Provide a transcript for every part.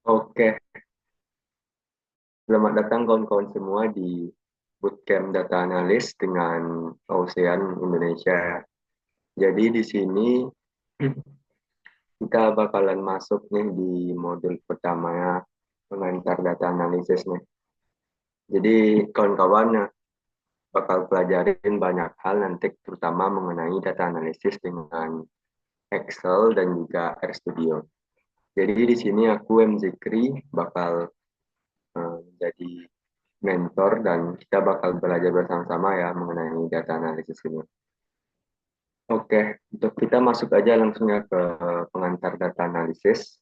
Oke, selamat datang kawan-kawan semua di Bootcamp Data Analyst dengan Ocean Indonesia. Jadi di sini kita bakalan masuk nih di modul pertamanya pengantar data analisis nih. Jadi kawan-kawan bakal pelajarin banyak hal nanti terutama mengenai data analisis dengan Excel dan juga RStudio. Jadi di sini aku M. Zikri bakal jadi mentor dan kita bakal belajar bersama-sama ya mengenai data analisis ini. Oke, untuk kita masuk aja langsung ya ke pengantar data analisis.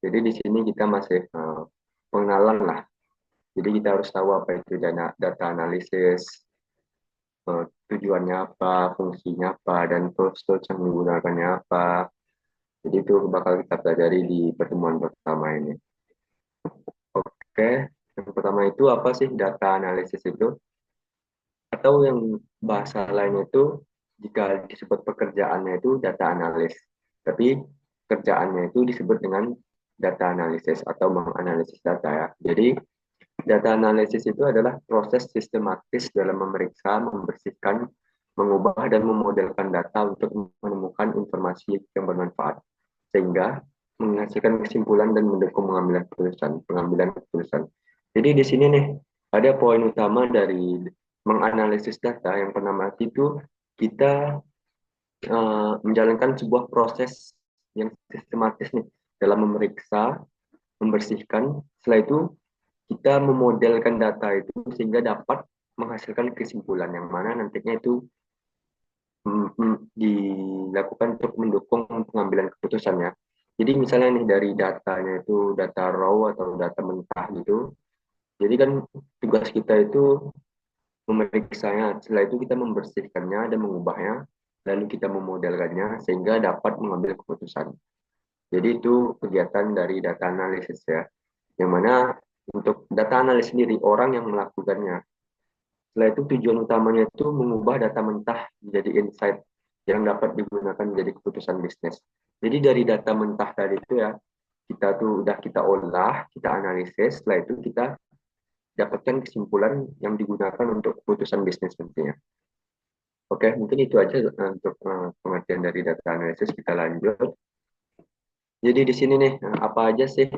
Jadi di sini kita masih pengenalan lah. Jadi kita harus tahu apa itu data analisis, tujuannya apa, fungsinya apa, dan tools-tools yang digunakannya apa. Jadi itu bakal kita pelajari di pertemuan pertama ini. Oke, yang pertama itu apa sih data analisis itu? Atau yang bahasa lainnya itu jika disebut pekerjaannya itu data analis, tapi kerjaannya itu disebut dengan data analisis atau menganalisis data ya. Jadi data analisis itu adalah proses sistematis dalam memeriksa, membersihkan, mengubah dan memodelkan data untuk menemukan informasi yang bermanfaat sehingga menghasilkan kesimpulan dan mendukung pengambilan keputusan. Jadi di sini nih ada poin utama dari menganalisis data. Yang pertama itu kita menjalankan sebuah proses yang sistematis nih dalam memeriksa, membersihkan. Setelah itu kita memodelkan data itu sehingga dapat menghasilkan kesimpulan yang mana nantinya itu dilakukan untuk mendukung pengambilan keputusannya. Jadi misalnya nih dari datanya itu data raw atau data mentah gitu. Jadi kan tugas kita itu memeriksanya. Setelah itu kita membersihkannya dan mengubahnya, lalu kita memodelkannya sehingga dapat mengambil keputusan. Jadi itu kegiatan dari data analisis ya. Yang mana untuk data analis sendiri orang yang melakukannya. Setelah itu tujuan utamanya itu mengubah data mentah menjadi insight yang dapat digunakan menjadi keputusan bisnis. Jadi dari data mentah tadi itu ya, kita tuh udah kita olah, kita analisis, setelah itu kita dapatkan kesimpulan yang digunakan untuk keputusan bisnis nantinya. Oke, mungkin itu aja untuk pengertian dari data analisis. Kita lanjut. Jadi di sini nih, apa aja sih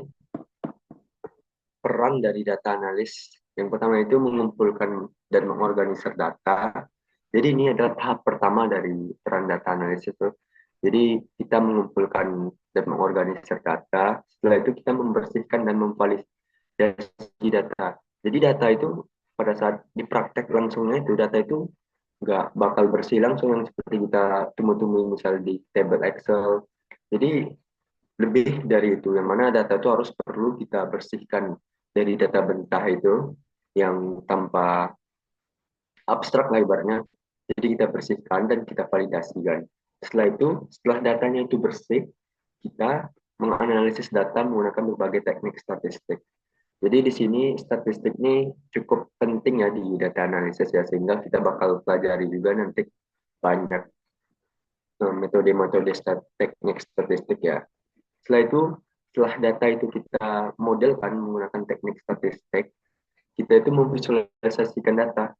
peran dari data analis? Yang pertama itu mengumpulkan dan mengorganisir data. Jadi ini adalah tahap pertama dari peran data analis itu. Jadi kita mengumpulkan dan mengorganisir data. Setelah itu kita membersihkan dan memvalidasi data. Jadi data itu pada saat dipraktek langsungnya itu data itu nggak bakal bersih langsung yang seperti kita temu-temui misal di table Excel. Jadi lebih dari itu, yang mana data itu harus perlu kita bersihkan dari data mentah itu yang tanpa abstrak lah ibaratnya. Jadi kita bersihkan dan kita validasikan. Setelah itu, setelah datanya itu bersih, kita menganalisis data menggunakan berbagai teknik statistik. Jadi di sini statistik ini cukup penting ya di data analisis ya, sehingga kita bakal pelajari juga nanti banyak metode-metode teknik statistik ya. Setelah itu, setelah data itu kita modelkan menggunakan teknik statistik, kita itu memvisualisasikan data.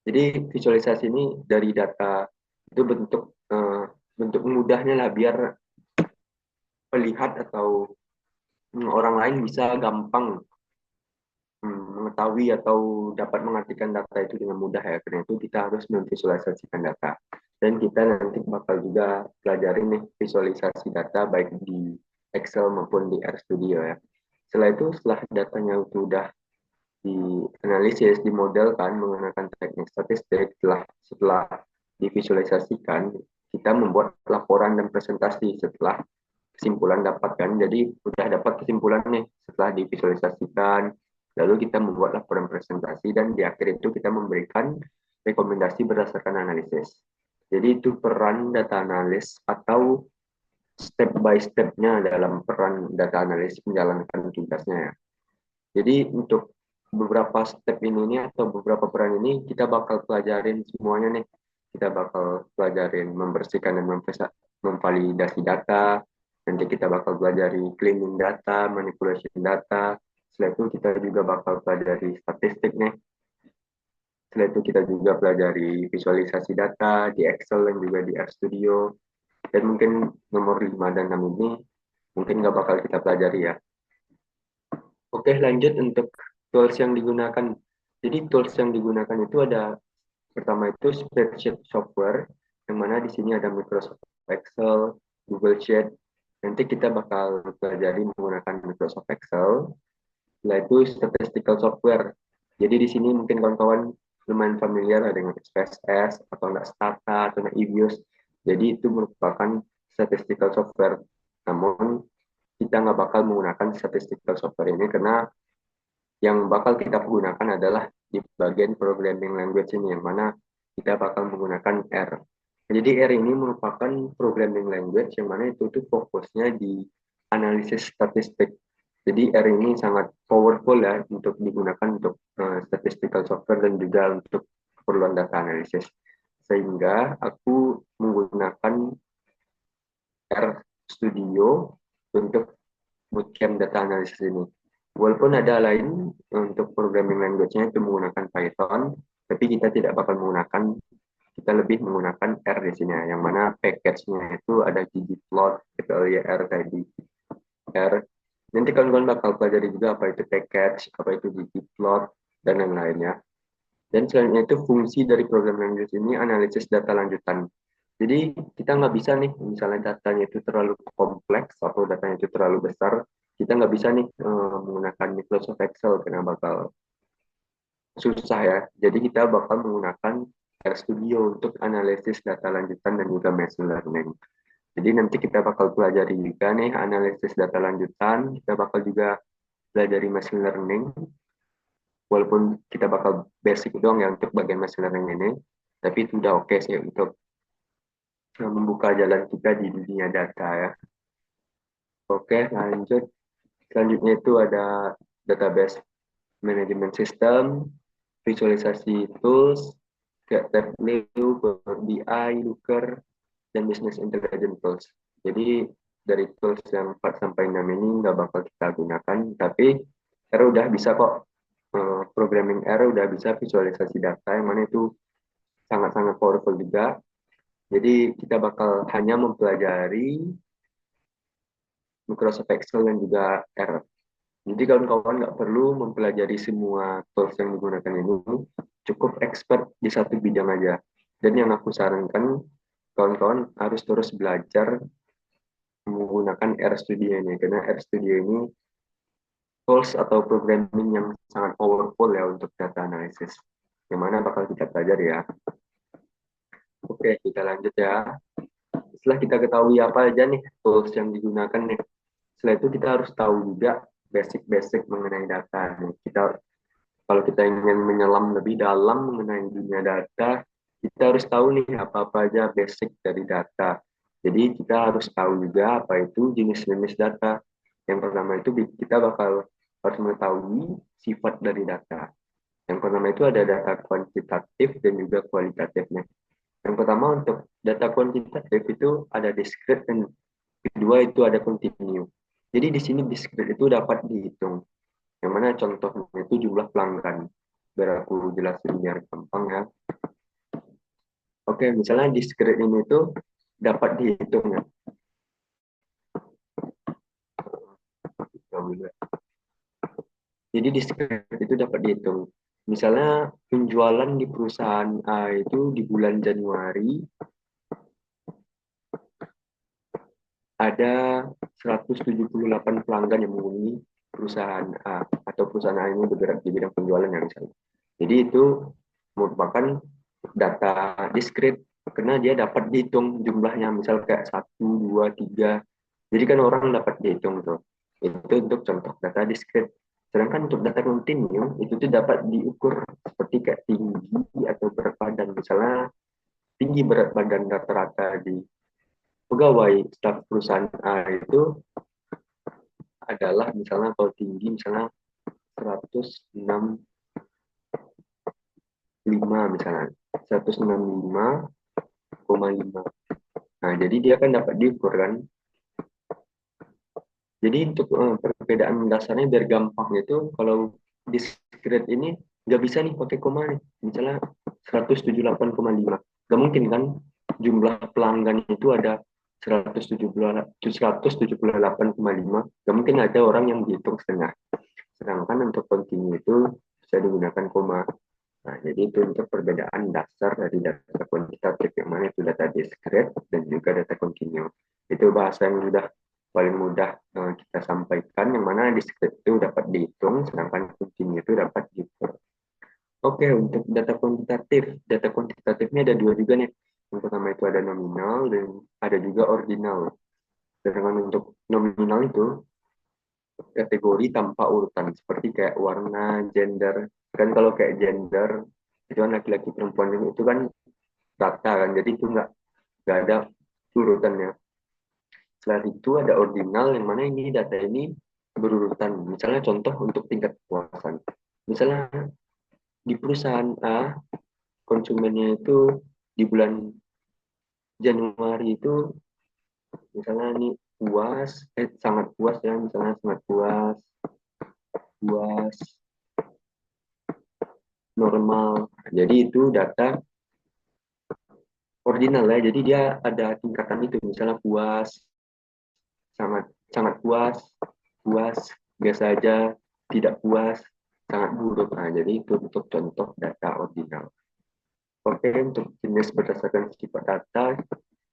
Jadi visualisasi ini dari data itu bentuk mudahnya lah biar pelihat atau orang lain bisa gampang mengetahui atau dapat mengartikan data itu dengan mudah ya. Karena itu kita harus memvisualisasikan data. Dan kita nanti bakal juga pelajari nih visualisasi data baik di Excel maupun di RStudio ya. Setelah itu, setelah datanya itu udah dianalisis, dimodelkan menggunakan teknik statistik, setelah divisualisasikan, kita membuat laporan dan presentasi setelah kesimpulan dapatkan. Jadi udah dapat kesimpulan nih setelah divisualisasikan, lalu kita membuat laporan presentasi dan di akhir itu kita memberikan rekomendasi berdasarkan analisis. Jadi itu peran data analis atau step by step-nya dalam peran data analis menjalankan tugasnya ya. Jadi untuk beberapa step ini atau beberapa peran ini kita bakal pelajarin semuanya nih. Kita bakal pelajarin membersihkan dan memvalidasi data, Nanti kita bakal pelajari cleaning data, manipulation data. Setelah itu kita juga bakal pelajari statistik nih. Setelah itu kita juga pelajari visualisasi data di Excel dan juga di RStudio. Dan mungkin nomor 5 dan 6 ini mungkin nggak bakal kita pelajari ya. Oke, lanjut untuk tools yang digunakan. Jadi tools yang digunakan itu ada pertama itu spreadsheet software, yang mana di sini ada Microsoft Excel, Google Sheet. Nanti kita bakal pelajari menggunakan Microsoft Excel. Setelah itu statistical software. Jadi di sini mungkin kawan-kawan lumayan familiar dengan SPSS atau enggak Stata atau enggak EBIOS. Jadi itu merupakan statistical software. Namun kita nggak bakal menggunakan statistical software ini karena yang bakal kita gunakan adalah di bagian programming language ini, yang mana kita bakal menggunakan R. Jadi R ini merupakan programming language yang mana itu tuh fokusnya di analisis statistik. Jadi R ini sangat powerful ya untuk digunakan untuk statistical software dan juga untuk keperluan data analisis. Sehingga aku menggunakan R Studio untuk bootcamp data analisis ini. Walaupun ada lain untuk programming language-nya itu menggunakan Python, tapi kita tidak bakal menggunakan, kita lebih menggunakan R di sini, yang mana package-nya itu ada ggplot, R tadi, R. Nanti kawan-kawan bakal pelajari juga apa itu package, apa itu ggplot, dan lain-lainnya. Dan selanjutnya itu fungsi dari program language ini analisis data lanjutan. Jadi kita nggak bisa nih, misalnya datanya itu terlalu kompleks atau datanya itu terlalu besar, kita nggak bisa nih menggunakan Microsoft Excel karena bakal susah ya. Jadi kita bakal menggunakan RStudio untuk analisis data lanjutan dan juga machine learning. Jadi nanti kita bakal pelajari juga nih analisis data lanjutan, kita bakal juga pelajari machine learning, walaupun kita bakal basic doang ya untuk bagian machine learning ini, tapi itu udah oke sih untuk membuka jalan kita di dunia data ya. Oke, lanjut. Selanjutnya itu ada database management system, visualisasi tools, kayak Tableau, Power BI, Looker, dan business intelligence tools. Jadi dari tools yang 4 sampai 6 ini nggak bakal kita gunakan, tapi R udah bisa kok, programming R udah bisa visualisasi data, yang mana itu sangat-sangat powerful juga. Jadi kita bakal hanya mempelajari Microsoft Excel dan juga R. Jadi kawan-kawan nggak perlu mempelajari semua tools yang digunakan ini, cukup expert di satu bidang aja. Dan yang aku sarankan, kawan-kawan harus terus belajar menggunakan RStudio ini, karena RStudio ini tools atau programming yang sangat powerful ya untuk data analysis. Yang mana bakal kita pelajari ya. Oke, kita lanjut ya. Setelah kita ketahui apa aja nih tools yang digunakan nih, setelah itu kita harus tahu juga basic-basic mengenai data nih. Kalau kita ingin menyelam lebih dalam mengenai dunia data, kita harus tahu nih apa-apa aja basic dari data. Jadi kita harus tahu juga apa itu jenis-jenis data. Yang pertama itu kita bakal harus mengetahui sifat dari data. Yang pertama itu ada data kuantitatif dan juga kualitatifnya. Yang pertama untuk data kuantitatif itu ada discrete dan kedua itu ada continue. Jadi di sini discrete itu dapat dihitung. Yang mana contohnya itu jumlah pelanggan. Biar aku jelasin biar gampang ya. Oke, misalnya discrete ini itu dapat dihitung ya. Jadi discrete itu dapat dihitung. Misalnya penjualan di perusahaan A itu di bulan Januari ada 178 pelanggan yang menghubungi perusahaan A, atau perusahaan A ini bergerak di bidang penjualan ya misalnya. Jadi itu merupakan data discrete karena dia dapat dihitung jumlahnya, misal kayak 1, 2, 3. Jadi kan orang dapat dihitung tuh. Itu untuk contoh data discrete. Sedangkan untuk data kontinu itu tuh dapat diukur seperti kayak tinggi atau berat badan. Misalnya tinggi berat badan rata-rata di pegawai staf perusahaan A itu adalah misalnya kalau tinggi misalnya 165 misalnya 165,5. Nah, jadi dia kan dapat diukur kan. Jadi untuk perbedaan dasarnya biar gampang itu, kalau discrete ini nggak bisa nih pakai koma nih. Misalnya 178,5. Nggak mungkin kan jumlah pelanggan itu ada 178,5. Nggak mungkin ada orang yang dihitung setengah. Sedangkan untuk continue itu bisa digunakan koma. Nah, jadi itu untuk perbedaan dasar dari data kuantitatif yang mana itu data discrete dan juga data continue. Itu bahasa yang sudah paling mudah kita sampaikan, yang mana discrete itu dapat dihitung, sedangkan continue itu dapat diukur. Oke, untuk data kuantitatifnya ada dua juga nih. Yang pertama itu ada nominal dan ada juga ordinal. Sedangkan untuk nominal itu kategori tanpa urutan, seperti kayak warna, gender. Kan kalau kayak gender, itu kan laki-laki perempuan itu kan rata kan, jadi itu nggak ada urutannya. Selain itu ada ordinal yang mana ini data ini berurutan. Misalnya contoh untuk tingkat kepuasan. Misalnya di perusahaan A, konsumennya itu di bulan Januari itu misalnya ini puas, sangat puas ya, misalnya sangat puas, puas, normal. Jadi itu data ordinal ya. Jadi dia ada tingkatan itu, misalnya puas, sangat sangat puas, puas, biasa aja, tidak puas, sangat buruk. Nah, jadi itu untuk contoh data ordinal. Oke, untuk jenis berdasarkan sifat data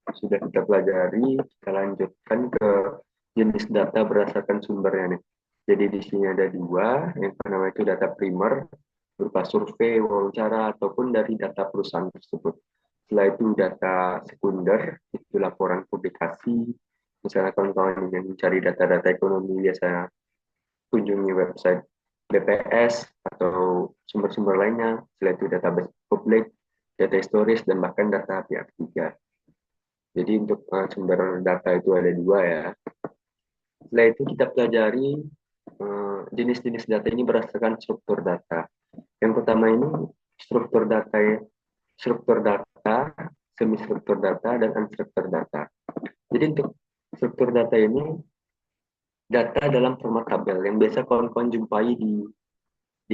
sudah kita pelajari, kita lanjutkan ke jenis data berdasarkan sumbernya nih. Jadi di sini ada dua, yang pertama itu data primer, berupa survei, wawancara, ataupun dari data perusahaan tersebut. Setelah itu data sekunder, itu laporan publikasi. Misalnya kawan-kawan yang mencari data-data ekonomi biasanya kunjungi website BPS atau sumber-sumber lainnya. Setelah itu database publik, data historis, dan bahkan data pihak ketiga. Jadi untuk sumber data itu ada dua ya. Setelah itu kita pelajari jenis-jenis data ini berdasarkan struktur data. Yang pertama ini struktur data, semi struktur data, dan unstructured data. Jadi untuk struktur data ini data dalam format tabel yang biasa kawan-kawan jumpai di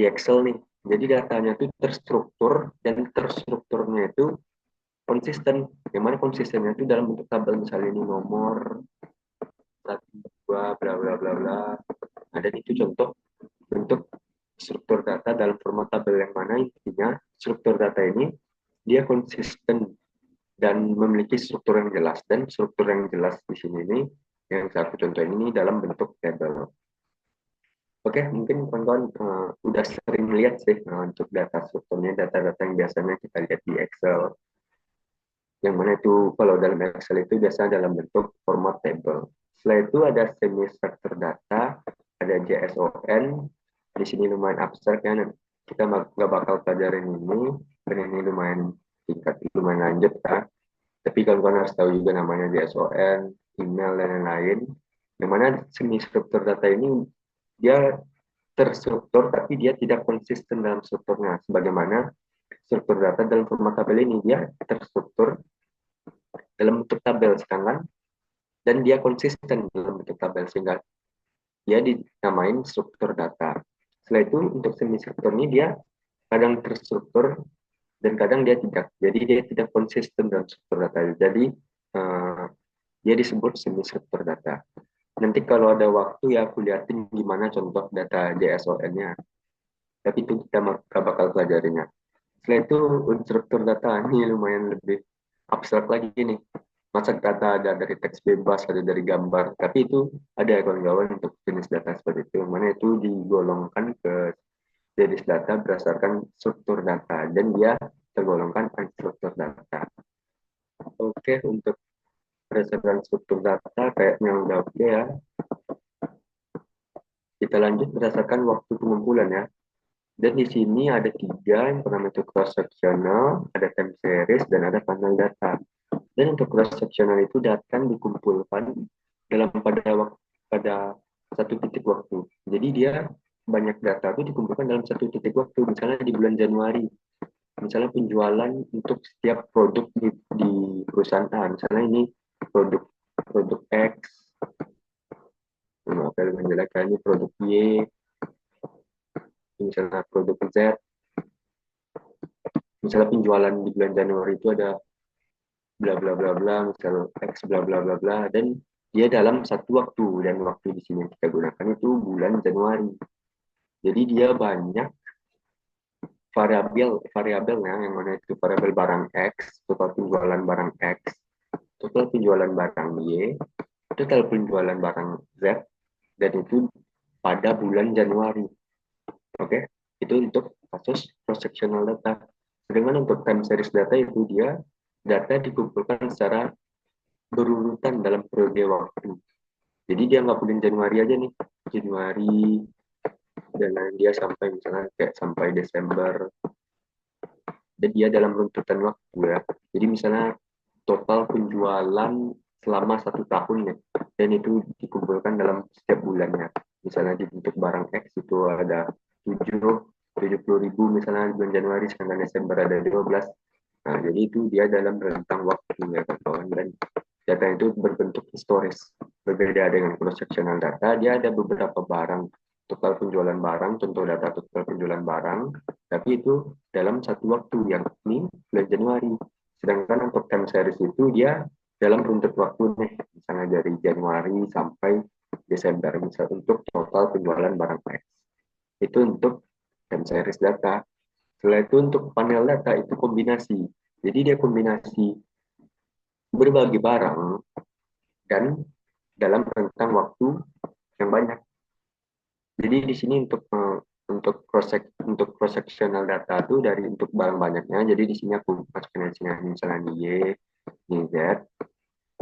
Excel nih. Jadi datanya itu terstruktur dan terstrukturnya itu konsisten. Yang mana konsistennya itu dalam bentuk tabel, misalnya ini nomor satu dua bla bla bla bla. Nah, dan itu contoh bentuk struktur data dalam format tabel yang mana intinya struktur data ini dia konsisten dan memiliki struktur yang jelas, dan struktur yang jelas di sini ini yang saya contoh ini dalam bentuk tabel. Oke, mungkin kawan-kawan udah sering lihat sih untuk data strukturnya, data-data yang biasanya kita lihat di Excel, yang mana itu kalau dalam Excel itu biasanya dalam bentuk format table. Setelah itu ada semi structured data, ada JSON. Di sini lumayan abstrak ya, kita nggak bakal pelajarin ini, dan ini lumayan tingkat lumayan lanjut ya. Tapi kawan-kawan harus tahu juga namanya JSON, email, dan lain-lain. Yang mana semi struktur data ini dia terstruktur, tapi dia tidak konsisten dalam strukturnya. Sebagaimana struktur data dalam format tabel ini, dia terstruktur dalam bentuk tabel sedangkan dan dia konsisten dalam bentuk tabel sehingga dia dinamain struktur data. Setelah itu untuk semi struktur ini dia kadang terstruktur dan kadang dia tidak. Jadi dia tidak konsisten dalam struktur data. Jadi dia disebut semi struktur data. Nanti kalau ada waktu ya aku liatin gimana contoh data JSON-nya. Tapi itu kita bakal pelajarinya. Setelah itu struktur data ini lumayan lebih abstrak lagi nih. Masa data ada dari teks bebas, ada dari gambar, tapi itu ada kawan-kawan untuk jenis data seperti itu, mana itu digolongkan ke jenis data berdasarkan struktur data, dan dia tergolongkan unstruktur data. Oke, untuk berdasarkan struktur data kayaknya udah oke ya. Kita lanjut berdasarkan waktu pengumpulan ya. Dan di sini ada tiga, yang pertama itu cross sectional, ada time series, dan ada panel data. Dan untuk cross sectional itu data akan dikumpulkan dalam pada satu titik waktu. Jadi dia banyak data itu dikumpulkan dalam satu titik waktu. Misalnya di bulan Januari, misalnya penjualan untuk setiap produk di perusahaan A. Misalnya ini produk produk X, bisa menjelaskan ini produk Y, misalnya produk Z, misalnya penjualan di bulan Januari itu ada bla bla bla bla, misal X bla bla bla bla, dan dia dalam satu waktu, dan waktu di sini yang kita gunakan itu bulan Januari. Jadi dia banyak variabelnya, yang mana itu variabel barang X, total penjualan barang X, total penjualan barang Y, total penjualan barang Z, dan itu pada bulan Januari. Oke, itu untuk kasus cross-sectional data. Sedangkan untuk time series data itu dia data dikumpulkan secara berurutan dalam periode waktu. Jadi dia nggak bulan Januari aja nih, Januari, dan dia sampai misalnya kayak sampai Desember, dan dia dalam runtutan waktu ya. Jadi misalnya total penjualan selama 1 tahun ya, dan itu dikumpulkan dalam setiap bulannya. Misalnya di bentuk barang X itu ada 70.000 misalnya di bulan Januari, sedangkan Desember ada 12. Nah, jadi itu dia dalam rentang waktu ya kawan, dan data itu berbentuk historis. Berbeda dengan cross-sectional data, dia ada beberapa barang, total penjualan barang, contoh data total penjualan barang, tapi itu dalam satu waktu, yang ini bulan Januari. Sedangkan untuk time series itu dia dalam runtut waktu nih, misalnya dari Januari sampai Desember, misal untuk total penjualan barang X. Itu untuk time series data. Setelah itu untuk panel data itu kombinasi. Jadi dia kombinasi berbagai barang dan dalam rentang waktu yang banyak. Jadi di sini untuk cross sectional data itu dari untuk barang banyaknya. Jadi di sini aku masukkan di sini misalnya Y, Y, Z,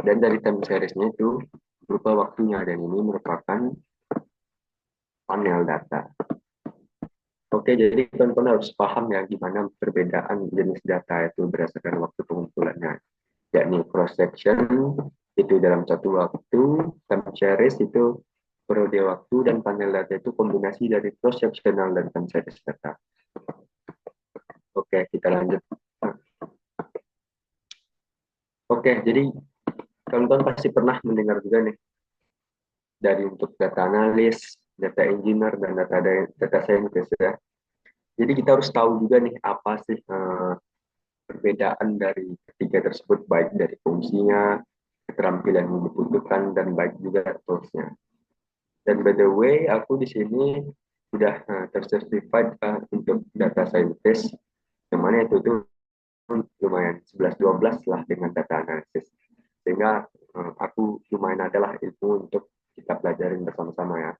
dan dari time seriesnya itu berupa waktunya, dan ini merupakan panel data. Oke, jadi teman-teman harus paham ya gimana perbedaan jenis data itu berdasarkan waktu pengumpulannya. Yakni cross section itu dalam satu waktu, time series itu periode waktu, dan panel data itu kombinasi dari cross sectional dan time series data. Oke, kita lanjut. Oke, jadi teman-teman pasti pernah mendengar juga nih dari untuk data analis, data engineer, dan data scientist ya. Jadi kita harus tahu juga nih apa sih perbedaan dari ketiga tersebut, baik dari fungsinya, keterampilan yang dibutuhkan, dan baik juga toolsnya. Dan by the way, aku di sini sudah tercertified untuk data scientist, yang mana itu tuh lumayan 11-12 lah dengan data analysis. Sehingga aku lumayan adalah ilmu untuk kita pelajarin bersama-sama ya.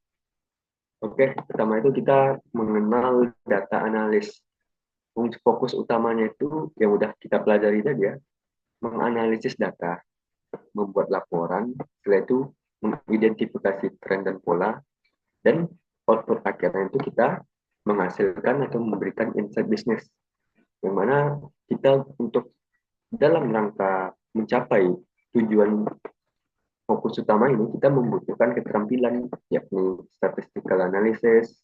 Oke, pertama itu kita mengenal data analis. Fokus utamanya itu yang udah kita pelajari tadi ya, menganalisis data, membuat laporan, setelah itu mengidentifikasi tren dan pola, dan output akhirnya itu kita menghasilkan atau memberikan insight bisnis, yang mana kita untuk dalam rangka mencapai tujuan fokus utama ini kita membutuhkan keterampilan, yakni statistical analysis,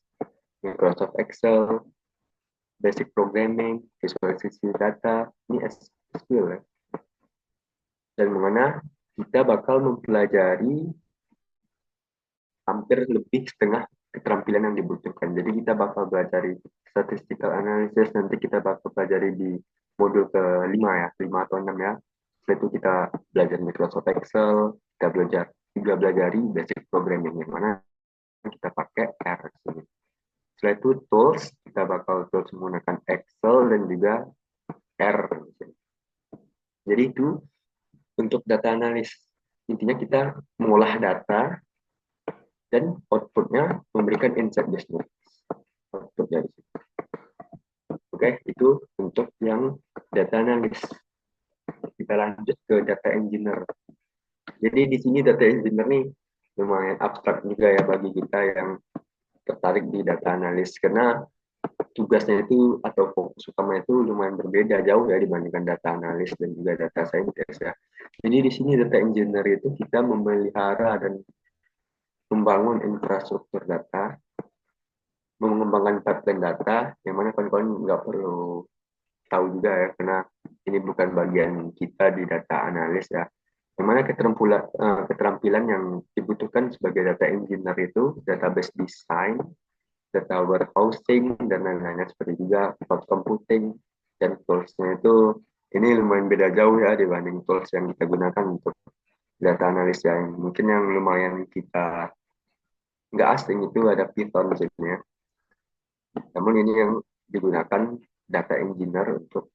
Microsoft Excel, basic programming, visualisasi data, ini skill ya. Dan mana kita bakal mempelajari hampir lebih setengah keterampilan yang dibutuhkan. Jadi kita bakal belajar statistical analysis, nanti kita bakal pelajari di modul ke-5 ya, 5 atau 6 ya. Setelah itu kita belajar Microsoft Excel, kita belajar juga belajari basic programming, yang mana kita pakai R sini. Setelah itu tools, kita bakal tools menggunakan Excel dan juga R. Jadi itu untuk data analis. Intinya kita mengolah data dan outputnya memberikan insight bisnis. Outputnya. Oke, itu untuk yang data analis. Kita lanjut ke data engineer. Jadi di sini data engineer nih lumayan abstrak juga ya bagi kita yang tertarik di data analis, karena tugasnya itu atau fokus utama itu lumayan berbeda jauh ya dibandingkan data analis dan juga data scientist ya. Jadi di sini data engineer itu kita memelihara dan membangun infrastruktur data, mengembangkan pipeline data, yang mana kawan-kawan nggak perlu tahu juga ya, karena ini bukan bagian kita di data analis ya. Yang mana keterampilan yang dibutuhkan sebagai data engineer itu database design, data warehousing, dan lain-lainnya, seperti juga cloud computing. Dan toolsnya itu ini lumayan beda jauh ya dibanding tools yang kita gunakan untuk data analis yang mungkin yang lumayan kita nggak asing itu ada Python misalnya. Namun ini yang digunakan data engineer untuk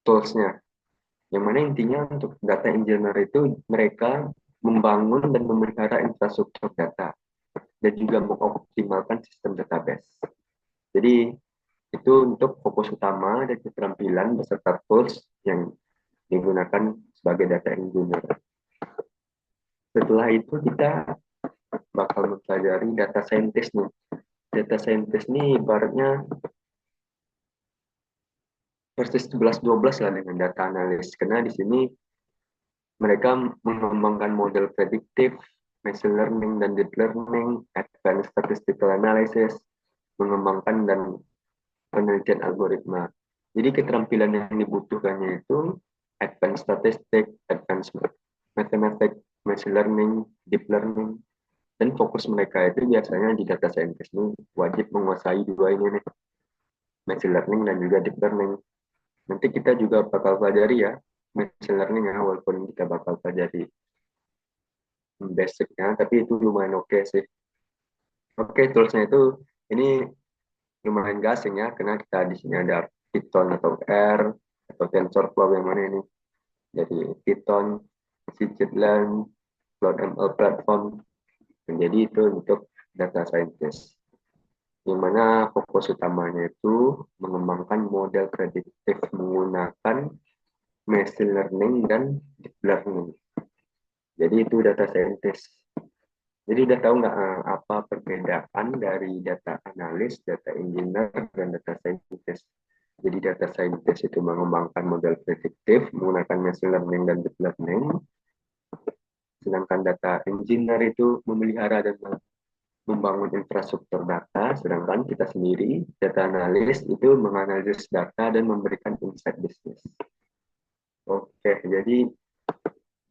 toolsnya. Yang mana intinya untuk data engineer itu mereka membangun dan memelihara infrastruktur data dan juga mengoptimalkan sistem database. Jadi itu untuk fokus utama dan keterampilan beserta tools yang digunakan sebagai data engineer. Setelah itu kita bakal mempelajari data scientist nih. Data scientist nih ibaratnya versi 11-12 lah dengan data analis. Karena di sini mereka mengembangkan model prediktif, machine learning dan deep learning, advanced statistical analysis, mengembangkan dan penelitian algoritma. Jadi keterampilan yang dibutuhkannya itu advanced statistik, advanced mathematics, machine learning, deep learning, dan fokus mereka itu biasanya di data scientist ini wajib menguasai dua ini nih, machine learning dan juga deep learning. Nanti kita juga bakal pelajari ya machine learning ya, walaupun kita bakal pelajari basicnya, tapi itu lumayan oke sih. Oke, toolsnya itu ini lumayan gasing ya, karena kita di sini ada Python atau R atau TensorFlow yang mana ini. Jadi Python, scikit-learn, Cloud ML platform. Jadi itu untuk data scientist. Yang mana fokus utamanya itu mengembangkan model prediktif menggunakan machine learning dan deep learning. Jadi itu data scientist. Jadi udah tahu nggak apa perbedaan dari data analis, data engineer, dan data scientist. Jadi data scientist itu mengembangkan model prediktif menggunakan machine learning dan deep learning. Sedangkan data engineer itu memelihara dan membangun infrastruktur data, sedangkan kita sendiri, data analis itu menganalisis data dan memberikan insight bisnis. Oke, jadi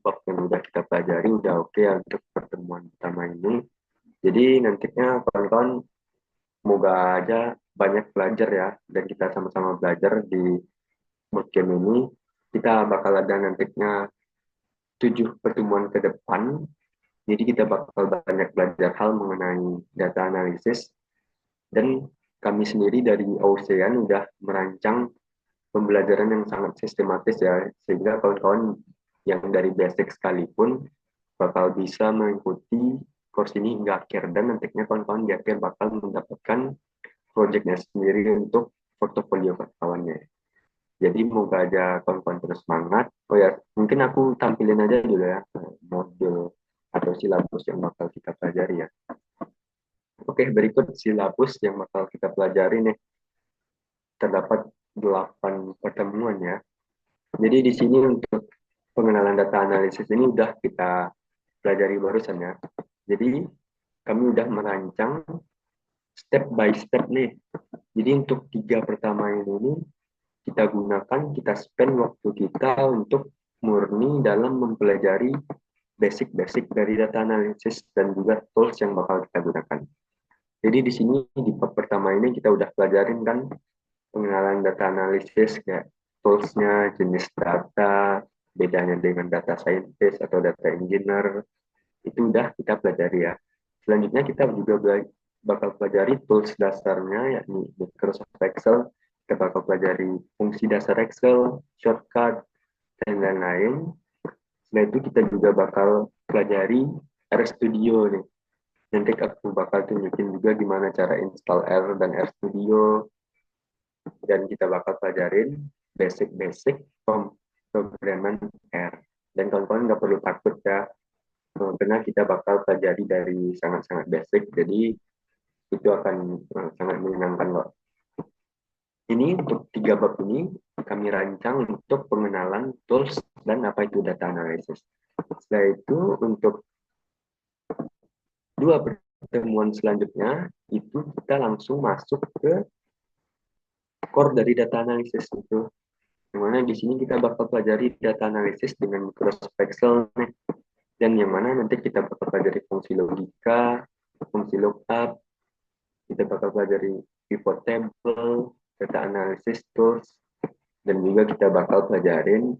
bab yang udah kita pelajari udah oke ya untuk pertemuan pertama ini. Jadi nantinya kawan-kawan semoga aja banyak belajar ya, dan kita sama-sama belajar di bootcamp ini. Kita bakal ada nantinya 7 pertemuan ke depan, jadi kita bakal banyak belajar hal mengenai data analisis, dan kami sendiri dari Ocean udah merancang pembelajaran yang sangat sistematis ya, sehingga kawan-kawan yang dari basic sekalipun bakal bisa mengikuti course ini hingga akhir, dan nantinya kawan-kawan di akhir bakal mendapatkan projectnya sendiri untuk portofolio kawannya. Jadi moga aja kawan-kawan terus semangat. Oh ya, mungkin aku tampilin aja dulu ya modul atau silabus yang bakal kita pelajari ya. Oke, berikut silabus yang bakal kita pelajari nih. Terdapat 8 pertemuan ya. Jadi di sini untuk pengenalan data analisis ini udah kita pelajari barusan ya. Jadi kami udah merancang step by step nih. Jadi untuk 3 pertama ini kita gunakan, kita spend waktu kita untuk murni dalam mempelajari basic-basic dari data analisis dan juga tools yang bakal kita gunakan. Jadi di sini di bab pertama ini kita udah pelajarin kan pengenalan data analisis, kayak toolsnya, jenis data, bedanya dengan data scientist atau data engineer, itu udah kita pelajari ya. Selanjutnya kita juga bakal pelajari tools dasarnya, yakni Microsoft Excel. Kita bakal pelajari fungsi dasar Excel, shortcut, dan lain-lain. Setelah itu kita juga bakal pelajari RStudio nih. Nanti aku bakal tunjukin juga gimana cara install R dan RStudio, dan kita bakal pelajarin basic-basic pemrograman R. Dan kawan-kawan nggak perlu takut ya, karena kita bakal pelajari dari sangat-sangat basic, jadi itu akan sangat menyenangkan loh. Ini untuk 3 bab ini kami rancang untuk pengenalan tools dan apa itu data analysis. Setelah itu untuk 2 pertemuan selanjutnya itu kita langsung masuk ke core dari data analysis itu. Yang mana di sini kita bakal pelajari data analisis dengan Microsoft Excel nih. Dan yang mana nanti kita bakal pelajari fungsi logika, fungsi lookup, kita bakal pelajari pivot table, data analysis tools, dan juga kita bakal pelajarin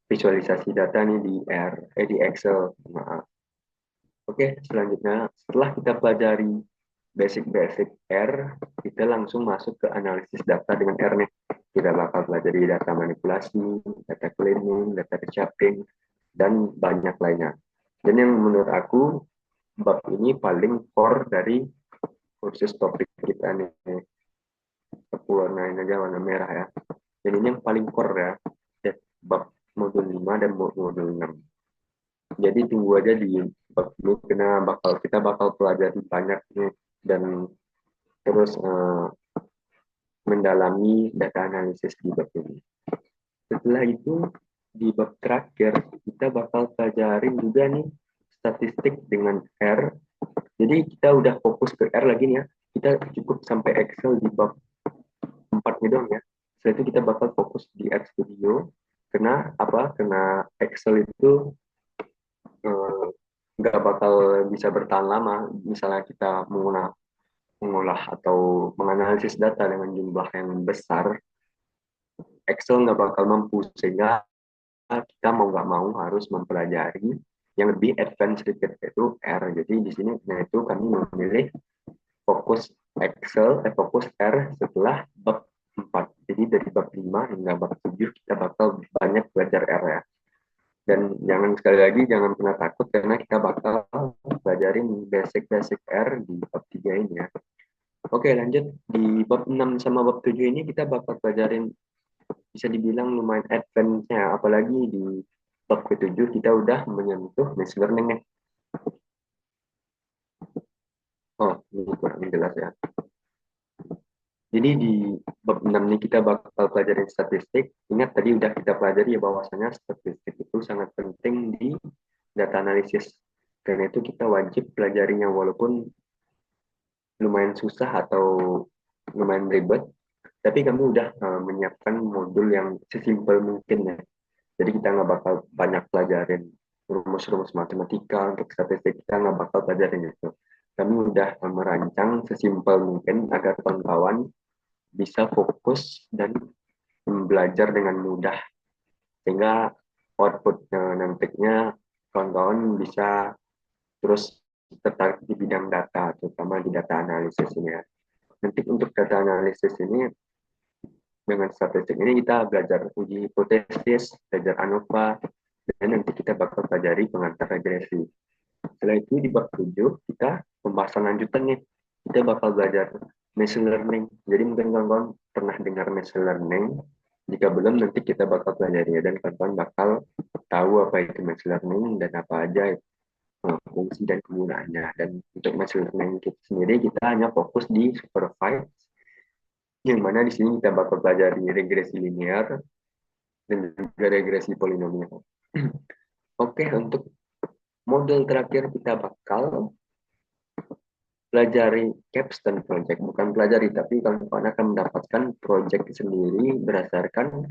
visualisasi data nih di Excel. Maaf. Oke, selanjutnya setelah kita pelajari basic-basic R, kita langsung masuk ke analisis data dengan R nih. Kita bakal pelajari data manipulasi, data cleaning, data reshaping, dan banyak lainnya. Dan yang menurut aku, bab ini paling core dari kursus topik kita nih. Aku warnain aja warna merah ya. Dan ini yang paling core ya, bab modul 5 dan modul 6. Jadi tunggu aja di bab ini karena kita bakal pelajari banyak nih dan terus mendalami data analisis di bab ini. Setelah itu di bab terakhir kita bakal pelajarin juga nih statistik dengan R. Jadi kita udah fokus ke R lagi nih ya. Kita cukup sampai Excel di bab 4 nih dong ya. Setelah itu kita bakal fokus di R Studio. Karena apa? Karena Excel itu nggak bakal bisa bertahan lama. Misalnya kita mengolah atau menganalisis data dengan jumlah yang besar, Excel nggak bakal mampu sehingga kita mau nggak mau harus mempelajari yang lebih advance sedikit yaitu R. Jadi di sini nah itu kami memilih fokus fokus R setelah bab 4. Jadi dari bab 5 hingga bab 7 kita bakal banyak belajar R ya. Dan jangan sekali lagi jangan pernah takut karena kita bakal pelajarin basic-basic R di bab 3 ini ya. Oke, lanjut di bab 6 sama bab 7 ini kita bakal pelajarin bisa dibilang lumayan advance-nya, apalagi di bab ke-7 kita udah menyentuh machine learning nih. Oh, ini kurang jelas ya. Jadi di bab 6 ini kita bakal pelajarin statistik. Ingat tadi udah kita pelajari ya bahwasanya statistik itu sangat penting di data analisis. Karena itu kita wajib pelajarinya walaupun lumayan susah atau lumayan ribet, tapi kami udah menyiapkan modul yang sesimpel mungkin ya. Jadi kita nggak bakal banyak pelajarin rumus-rumus matematika untuk statistik, kita nggak bakal pelajarin itu. Kami udah merancang sesimpel mungkin agar kawan-kawan bisa fokus dan belajar dengan mudah sehingga output nantinya kawan-kawan bisa terus tertarik di bidang data, terutama di data analisis ini ya. Nanti untuk data analisis ini dengan statistik ini kita belajar uji hipotesis, belajar ANOVA, dan nanti kita bakal pelajari pengantar regresi. Setelah itu di bab 7 kita pembahasan lanjutan nih. Kita bakal belajar machine learning. Jadi mungkin kawan-kawan pernah dengar machine learning. Jika belum nanti kita bakal pelajari dan kawan-kawan bakal tahu apa itu machine learning dan apa aja fungsi dan kegunaannya. Dan untuk machine learning kita sendiri kita hanya fokus di supervised yang mana di sini kita bakal pelajari regresi linear dan juga regresi polinomial. Oke, untuk model terakhir kita bakal pelajari capstone project, bukan pelajari tapi kawan-kawan akan mendapatkan project sendiri berdasarkan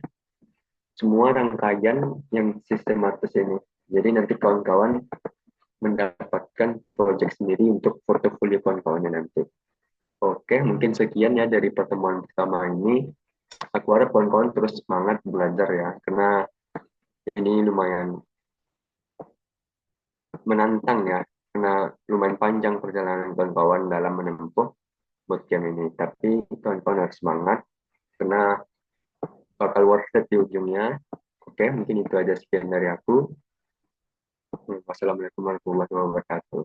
semua rangkaian yang sistematis ini. Jadi nanti kawan-kawan mendapatkan project sendiri untuk portofolio kawan-kawannya nanti. Oke, mungkin sekian ya dari pertemuan pertama ini. Aku harap kawan-kawan terus semangat belajar ya, karena ini lumayan menantang ya, karena lumayan panjang perjalanan kawan-kawan dalam menempuh bootcamp ini. Tapi kawan-kawan harus semangat, karena bakal worth it di ujungnya. Oke, mungkin itu aja sekian dari aku. Wassalamualaikum warahmatullahi wabarakatuh.